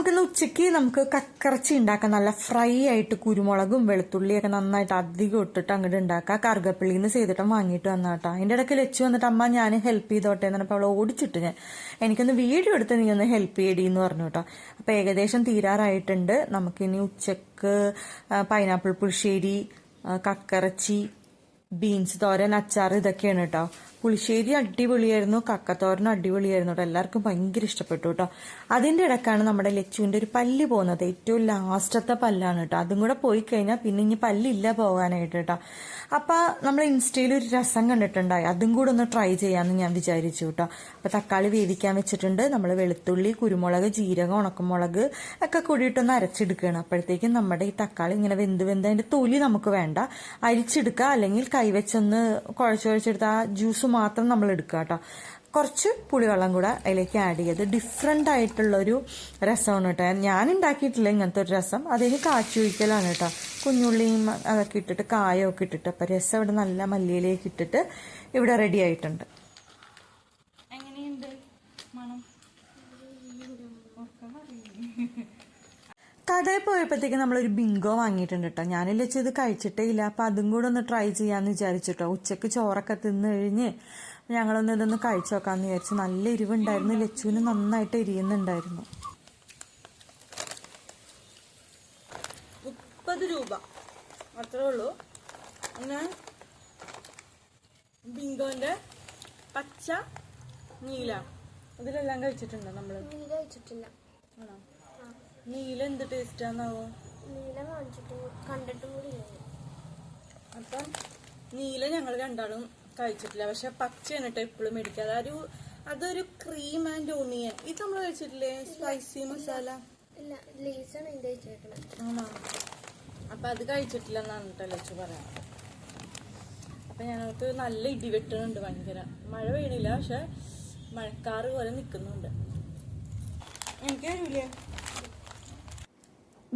നമുക്കിന്ന് ഉച്ചയ്ക്ക് നമുക്ക് കക്കറച്ചി ഉണ്ടാക്കാം. നല്ല ഫ്രൈ ആയിട്ട് കുരുമുളകും വെളുത്തുള്ളിയൊക്കെ നന്നായിട്ട് അധികം ഇട്ടിട്ട് അങ്ങോട്ട് ഉണ്ടാക്കാം. കറുകപ്പള്ളിയിൽ നിന്ന് ചെയ്തിട്ടും വാങ്ങിയിട്ട് വന്നാട്ടോ. അതിൻ്റെ ഇടയ്ക്ക് ലച്ചു വന്നിട്ട് അമ്മ ഞാൻ ഹെൽപ്പ് ചെയ്തോട്ടെ എന്ന് പറഞ്ഞപ്പോൾ അവളെ ഓടിച്ചിട്ട് എനിക്കൊന്ന് വീഡിയോ എടുത്ത് നീ ഒന്ന് ഹെൽപ്പ് ചെയ്യടി എന്ന് പറഞ്ഞു കേട്ടോ. അപ്പോൾ ഏകദേശം തീരാറായിട്ടുണ്ട്. നമുക്കിനി ഉച്ചക്ക് പൈനാപ്പിൾ പുളിശ്ശേരി, കക്കറച്ചി, ബീൻസ് തോരൻ, അച്ചാർ ഇതൊക്കെയാണ് കേട്ടോ. പുളിശ്ശേരി അടിപൊളിയായിരുന്നു, കക്കത്തോരനും അടിപൊളിയായിരുന്നു കേട്ടോ. എല്ലാവർക്കും ഭയങ്കര ഇഷ്ടപ്പെട്ടു കേട്ടോ. അതിൻ്റെ ഇടക്കാണ് നമ്മുടെ ലച്ചുവിൻ്റെ ഒരു പല്ല് പോകുന്നത്. ഏറ്റവും ലാസ്റ്റത്തെ പല്ലാണ് കേട്ടോ. അതും കൂടെ പോയി കഴിഞ്ഞാൽ പിന്നെ ഇനി പല്ലില്ല പോകാനായിട്ട് കേട്ടോ. അപ്പം നമ്മൾ ഇൻസ്റ്റയിൽ ഒരു രസം കണ്ടിട്ടുണ്ടായി, അതും കൂടെ ഒന്ന് ട്രൈ ചെയ്യാമെന്ന് ഞാൻ വിചാരിച്ചു കേട്ടോ. അപ്പം തക്കാളി വേവിക്കാൻ വെച്ചിട്ടുണ്ട്. നമ്മൾ വെളുത്തുള്ളി, കുരുമുളക്, ജീരകം, ഉണക്കമുളക് ഒക്കെ കൂടിയിട്ടൊന്ന് അരച്ചെടുക്കുകയാണ്. അപ്പോഴത്തേക്കും നമ്മുടെ ഈ തക്കാളി ഇങ്ങനെ വെന്ത് അതിൻ്റെ തൊലി നമുക്ക് വേണ്ട, അരിച്ചെടുക്കുക. അല്ലെങ്കിൽ കൈവച്ചൊന്ന് കുഴച്ചെടുത്ത് ആ ജ്യൂസ് മാത്രം നമ്മൾ എടുക്കുക കേട്ടോ. കുറച്ച് പുളിവെള്ളം കൂടെ അതിലേക്ക് ആഡ് ചെയ്ത് ഡിഫറെൻ്റ് ആയിട്ടുള്ളൊരു രസമാണ് കേട്ടോ. ഞാൻ ഉണ്ടാക്കിയിട്ടില്ല ഇങ്ങനത്തെ ഒരു രസം. അതിന് കാച്ചി ഒഴിക്കലാണ് കേട്ടോ. കുഞ്ഞുള്ളിയും അതൊക്കെ ഇട്ടിട്ട് കായമൊക്കെ ഇട്ടിട്ട്. അപ്പം രസം ഇവിടെ നല്ല മല്ലിയിലേക്ക് ഇട്ടിട്ട് ഇവിടെ റെഡി ആയിട്ടുണ്ട്. എങ്ങനെയുണ്ട് മണം? കടയിൽ പോയപ്പോഴത്തേക്ക് നമ്മളൊരു ബിങ്കോ വാങ്ങിയിട്ടുണ്ട് കേട്ടോ. ഞാനില്ല ഇത് കഴിച്ചിട്ടേ ഇല്ല. അപ്പം അതും കൂടെ ഒന്ന് ട്രൈ ചെയ്യാമെന്ന് വിചാരിച്ചിട്ടോ. ഉച്ചക്ക് ചോറൊക്കെ തിന്ന് കഴിഞ്ഞ് ഞങ്ങളൊന്ന് ഇതൊന്ന് കഴിച്ചു നോക്കാമെന്ന് വിചാരിച്ചു. നല്ല എരിവുണ്ടായിരുന്നു. ലച്ചുവിന് നന്നായിട്ട് എരിയുന്നുണ്ടായിരുന്നു. 30 രൂപ അത്രേ ഉള്ളൂ. പിന്നെ ബിങ്കോന്റെ പച്ച, നീല ഇതിലെല്ലാം കഴിച്ചിട്ടുണ്ടോ നമ്മള്? നീല കഴിച്ചിട്ടില്ല. ആണോ? നീല എന്ത് ടേസ്റ്റാന്നാവോ? നീല കണ്ടിട്ടും കൂടി ഇല്ല. അപ്പം നീല ഞങ്ങൾ രണ്ടാളും കഴിച്ചിട്ടില്ല. പക്ഷെ പച്ചയാണ് കേട്ടോ എപ്പോഴും മേടിക്കുക. അതൊരു ക്രീം ആൻഡ് ഓണിയൻ. ഇത് നമ്മൾ കഴിച്ചിട്ടില്ലേ? സ്പൈസി മസാല. ഇല്ല, ലേസാണ് ഇതിന്റെ കഴിച്ചേക്കണത്. ആണോ? അപ്പൊ അത് കഴിച്ചിട്ടില്ല എന്നാണ് കേട്ടോ ലച്ചു പറയാം. അപ്പൊ ഞങ്ങൾക്ക് നല്ല ഇടിവെട്ടുന്നുണ്ട്. ഭയങ്കര മഴ പെയ്യണില്ല, പക്ഷെ മഴക്കാറ് പോലെ നിൽക്കുന്നുണ്ട്. എനിക്ക് അറിയില്ലേ.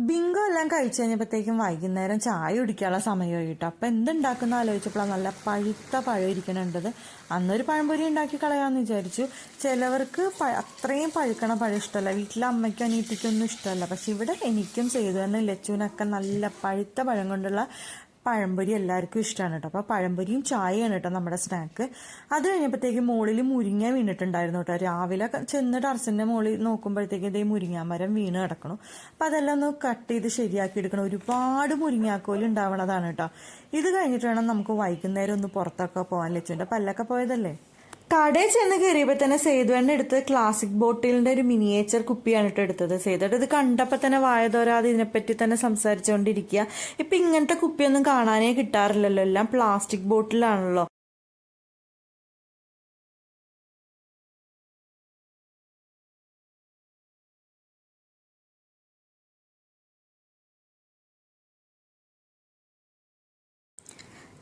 ബിങ്കോ എല്ലാം കഴിച്ചു കഴിഞ്ഞപ്പോഴത്തേക്കും വൈകുന്നേരം ചായ കുടിക്കാനുള്ള സമയമായി കിട്ടും. അപ്പം എന്തുണ്ടാക്കുന്ന ആലോചിച്ചപ്പോഴാണ് നല്ല പഴുത്ത പഴം ഇരിക്കണുണ്ടത്. അന്നൊരു പഴംപൊരി ഉണ്ടാക്കി കളയാമെന്ന് വിചാരിച്ചു. ചിലവർക്ക് അത്രയും പഴുക്കണ പഴം ഇഷ്ടമല്ല. വീട്ടിലെ അമ്മയ്ക്കും അനിയത്തിക്കൊന്നും ഇഷ്ടമല്ല. പക്ഷെ ഇവിടെ എനിക്കും ചെയ്തു തന്നെ ലച്ചുവിനൊക്കെ നല്ല പഴുത്ത പഴം കൊണ്ടുള്ള പഴംപൊരി എല്ലാവർക്കും ഇഷ്ടമാണ് കേട്ടോ. അപ്പോൾ പഴംപൊരിയും ചായയാണ് കേട്ടോ നമ്മുടെ സ്നാക്ക്. അത് കഴിഞ്ഞപ്പോഴത്തേക്ക് മുകളിൽ മുരിങ്ങ വീണിട്ടുണ്ടായിരുന്നു കേട്ടോ. രാവിലെ ചെന്ന് ടെറസിൻ്റെ മുകളിൽ നോക്കുമ്പോഴത്തേക്ക് ഇതേ മുരിങ്ങാ മരം വീണ് കിടക്കണം. അപ്പം അതെല്ലാം ഒന്ന് കട്ട് ചെയ്ത് ശരിയാക്കി എടുക്കണം. ഒരുപാട് മുരിങ്ങാക്കോല് ഉണ്ടാവണതാണ് കേട്ടോ. ഇത് കഴിഞ്ഞിട്ട് വേണം നമുക്ക് വൈകുന്നേരം ഒന്ന് പുറത്തൊക്കെ പോകാൻ. ലച്ചുവിൻ്റെ പല്ലൊക്കെ പോയതല്ലേ. കടയിൽ ചെന്ന് കയറിയപ്പോൾ തന്നെ സേതുവേണ്ണ എടുത്ത് ക്ലാസിക് ബോട്ടിലിന്റെ ഒരു മിനിയേച്ചർ കുപ്പിയാണ് കേട്ടോ എടുത്തത്. സേതുവേട്ട ഇത് കണ്ടപ്പോൾ തന്നെ വായതോരാതെ ഇതിനെപ്പറ്റി തന്നെ സംസാരിച്ചുകൊണ്ടിരിക്കുക. ഇപ്പം ഇങ്ങനത്തെ കുപ്പിയൊന്നും കാണാനേ കിട്ടാറില്ലല്ലോ, എല്ലാം പ്ലാസ്റ്റിക് ബോട്ടിലാണല്ലോ.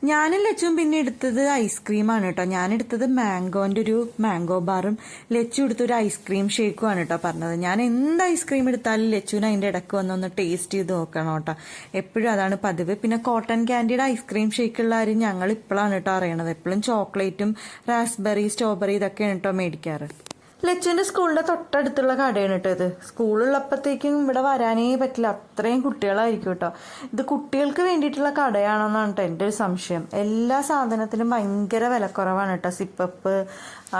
ഞാനും ലച്ചും പിന്നെ എടുത്തത് ഐസ്ക്രീമാണ് കേട്ടോ. ഞാനെടുത്തത് മാംഗോന്റെ ഒരു മാംഗോ ബാറും ലച്ചു എടുത്തൊരു ഐസ്ക്രീം ഷേക്കുമാണ് കേട്ടോ പറഞ്ഞത്. ഞാൻ എന്ത് ഐസ്ക്രീം എടുത്താലും ലച്ചുവിന് അതിൻ്റെ ഇടയ്ക്ക് വന്നൊന്ന് ടേസ്റ്റ് ചെയ്ത് നോക്കണം കേട്ടോ. എപ്പോഴും അതാണ് പതിവ്. പിന്നെ കോട്ടൺ ക്യാൻഡിയുടെ ഐസ്ക്രീം ഷേക്കുള്ള കാര്യം ഞങ്ങൾ ഇപ്പോഴാണ് കേട്ടോ അറിയണത്. എപ്പോഴും ചോക്ലേറ്റും റാസ്ബെറി, സ്ട്രോബെറി ഇതൊക്കെയാണ് കേട്ടോ മേടിക്കാറ്. ലച്ചുവിൻ്റെ സ്കൂളിൻ്റെ തൊട്ടടുത്തുള്ള കടയാണ് കേട്ടോ ഇത്. സ്കൂളുള്ളപ്പോഴത്തേക്കും ഇവിടെ വരാനേ പറ്റില്ല, അത്രയും കുട്ടികളായിരിക്കും കേട്ടോ. ഇത് കുട്ടികൾക്ക് വേണ്ടിയിട്ടുള്ള കടയാണെന്നാണ് കേട്ടോ എൻ്റെ ഒരു സംശയം. എല്ലാ സാധനത്തിനും ഭയങ്കര വിലക്കുറവാണ് കേട്ടോ. സിപ്പപ്പ്,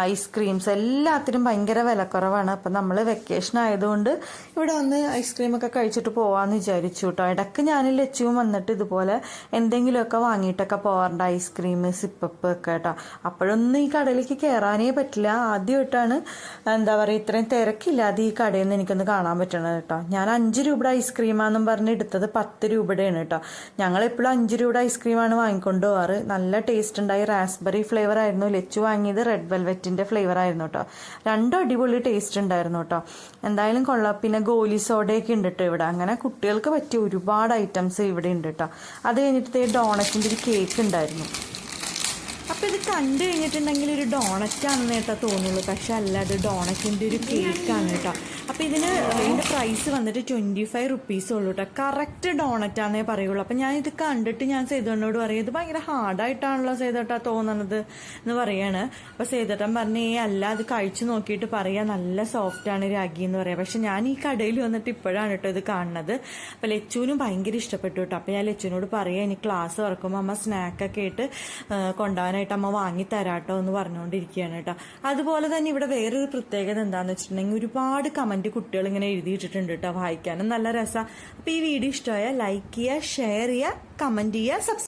ഐസ്ക്രീംസ് എല്ലാത്തിനും ഭയങ്കര വിലക്കുറവാണ്. അപ്പം നമ്മൾ വെക്കേഷൻ ആയതുകൊണ്ട് ഇവിടെ വന്ന് ഐസ്ക്രീമൊക്കെ കഴിച്ചിട്ട് പോകാമെന്ന് വിചാരിച്ചു കേട്ടോ. ഇടയ്ക്ക് ഞാൻ ലച്ചുവും വന്നിട്ട് ഇതുപോലെ എന്തെങ്കിലുമൊക്കെ വാങ്ങിയിട്ടൊക്കെ പോകാറുണ്ട്, ഐസ്ക്രീം, സിപ്പപ്പ് ഒക്കെ കേട്ടോ. അപ്പോഴൊന്നും ഈ കടയിലേക്ക് കയറാനേ പറ്റില്ല. ആദ്യമായിട്ടാണ് എന്താ പറയുക ഇത്രയും തിരക്കില്ലാതെ ഈ കടയിൽ നിന്ന് എനിക്കൊന്ന് കാണാൻ പറ്റണത് കേട്ടോ. ഞാൻ 5 രൂപയുടെ ഐസ്ക്രീമാണെന്നും പറഞ്ഞ് എടുത്തത് 10 രൂപയുടെയാണ് കേട്ടോ. ഞങ്ങളെപ്പോഴും 5 രൂപയുടെ ഐസ്ക്രീമാണ് വാങ്ങിക്കൊണ്ട് പോകാറ്. നല്ല ടേസ്റ്റ് ഉണ്ടായി. റാസ്ബെറി ഫ്ലേവർ ആയിരുന്നു. ലച്ചു വാങ്ങിയത് റെഡ് വെൽവെറ്റിൻ്റെ ഫ്ലേവർ ആയിരുന്നു കേട്ടോ. രണ്ടും അടിപൊളി ടേസ്റ്റ് ഉണ്ടായിരുന്നു കേട്ടോ. എന്തായാലും കൊള്ളാം. പിന്നെ ഗോലി സോഡയൊക്കെ ഉണ്ട് കേട്ടോ ഇവിടെ. അങ്ങനെ കുട്ടികൾക്ക് പറ്റിയ ഒരുപാട് ഐറ്റംസ് ഇവിടെ ഉണ്ട് കേട്ടോ. അത് കഴിഞ്ഞിട്ട് ഡോണറ്റിൻ്റെ ഒരു കേക്ക് ഉണ്ടായിരുന്നു. അപ്പം ഇത് കണ്ടു കഴിഞ്ഞിട്ടുണ്ടെങ്കിൽ ഒരു ഡോണറ്റാണെന്ന് കേട്ടോ തോന്നുള്ളൂ. പക്ഷെ അല്ല, അത് ഡോണറ്റിൻ്റെ ഒരു കേക്കാണ് കേട്ടോ. അപ്പം ഇതിന്റെ പ്രൈസ് വന്നിട്ട് 25 റുപ്പീസ് ഉള്ളൂ കേട്ടോ. കറക്റ്റ് ഡോണറ്റ് ആണെന്നേ പറയുള്ളൂ. അപ്പം ഞാൻ ഇത് കണ്ടിട്ട് ഞാൻ സേതുവിനോട് പറയും ഇത് ഭയങ്കര ഹാർഡായിട്ടാണല്ലോ സേതുട്ടാ തോന്നണത് എന്ന് പറയാണ്. അപ്പം സേതുട്ടൻ പറഞ്ഞേ അല്ല, അത് കഴിച്ചു നോക്കിയിട്ട് പറയാ നല്ല സോഫ്റ്റ് ആണ് രാഗി എന്ന് പറയാം. പക്ഷെ ഞാൻ ഈ കടയിൽ വന്നിട്ട് ഇപ്പോഴാണ് കേട്ടോ ഇത് കാണുന്നത്. അപ്പം ലച്ചുവിനും ഭയങ്കര ഇഷ്ടപ്പെട്ടു കേട്ടോ. അപ്പം ഞാൻ ലച്ചുവിനോട് പറയാം ഇനി ക്ലാസ് തുറക്കുമ്പോൾ അമ്മ സ്നാക്കൊക്കെ ആയിട്ട് കൊണ്ടുപോകാനായിട്ട് അമ്മ വാങ്ങി തരാട്ടോ എന്ന് പറഞ്ഞുകൊണ്ടിരിക്കുകയാണ് കേട്ടോ. അതുപോലെ തന്നെ ഇവിടെ വേറൊരു പ്രത്യേകത എന്താണെന്ന് വെച്ചിട്ടുണ്ടെങ്കിൽ ഒരുപാട് കമന്റ് കുട്ടികൾ ഇങ്ങനെ എഴുതിയിട്ടിട്ടുണ്ട് കേട്ടോ. വായിക്കാനും നല്ല രസമാണ്. അപ്പോൾ ഈ വീഡിയോ ഇഷ്ടമായാൽ ലൈക്ക് ചെയ്യുക, ഷെയർ ചെയ്യുക, കമന്റ് ചെയ്യുക, സബ്സ്ക്രൈബ്